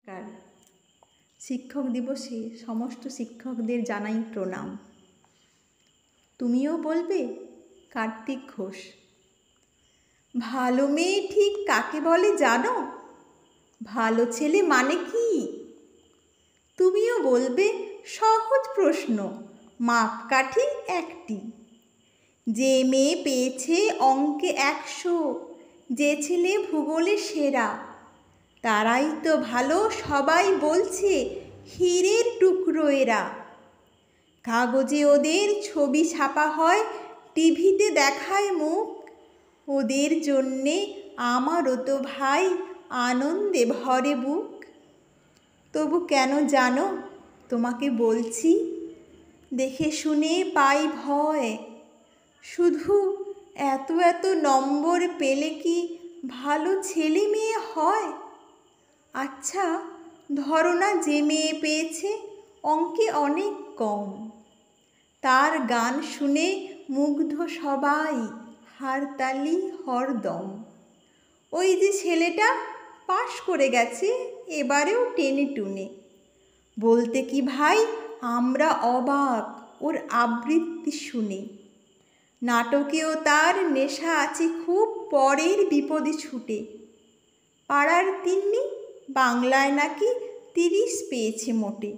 নমস্কার। শিক্ষক দিবসে সমস্ত শিক্ষকদের জানাই প্রণাম। তুমিও বলবে? কার্তিক ঘোষ। ভালো মেয়ে ঠিক কাকে বলে জানো? ভালো ছেলে মানে কি? তুমিও বলবে সহজ প্রশ্ন, মাপকাঠি একটি। যে মেয়ে পেয়েছে অঙ্কে 100, যে ছেলে ভূগোলে সেরা, তারাই তো ভালো, সবাই বলছে হীরের টুকরো এরা। কাগজে ওদের ছবি ছাপা হয়, টিভিতে দেখায় মুখ, ওদের জন্যে আমারও তো ভাই আনন্দে ভরে বুক। তবু কেন জানো তোমাকে বলছি, দেখে শুনে পাই ভয়, শুধু এত এত নম্বর পেলে কি ভালো ছেলে মেয়ে হয়? আচ্ছা ধরো না, যে মেয়ে পেয়েছে অঙ্কে অনেক কম, তার গান শুনে মুগ্ধ সবাই, হারতালি হরদম। ওই যে ছেলেটা পাশ করে গেছে এবারেও টেনে টুনে, বলতে কি ভাই আমরা অবাক ওর আবৃত্তি শুনে। নাটকেও তার নেশা আছে খুব, পরের বিপদে ছুটে। পাড়ার তিন্নি বাংলায় নাকি 30 পেয়েছে মোটে,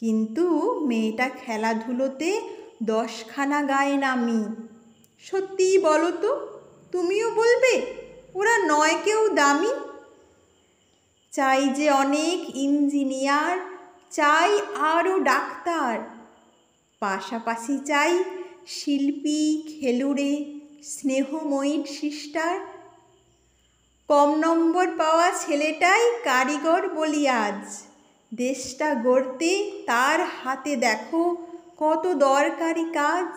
কিন্তু মেয়েটা খেলাধুলোতে 10খানা গায়ে নামি। সত্যিই বলো তো, তুমিও বলবে ওরা নয় কেউ দামি? চাই যে অনেক ইঞ্জিনিয়ার, চাই আরও ডাক্তার, পাশাপাশি চাই শিল্পী, খেলুড়ে, স্নেহময়ী সিস্টার। কম নম্বর পাওয়া ছেলেটাই কারিগর বলি আজ, দেশটা গড়তে তার হাতে দেখো কত দরকারি কাজ।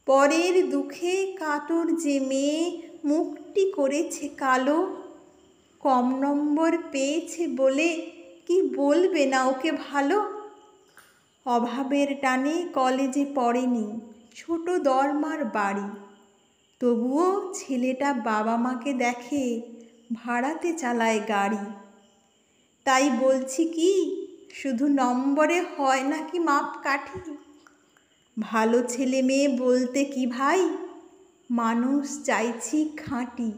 পরের দুঃখে কাতর যে মেয়ে মুখটি করেছে কালো, কম নম্বর পেয়েছে বলে কি বলবে না ওকে ভালো? অভাবের টানে কলেজে পড়েনি, ছোট দরমার বাড়ি, তবুও ছেলেটা বাবা মাকে দেখে ভাড়াতে চালায় গাড়ি। তাই বলছি কি, শুধু নম্বরে হয় নাকি মাপকাঠি? ভালো ছেলে মেয়ে বলতে কি ভাই, মানুষ চাইছি খাঁটি।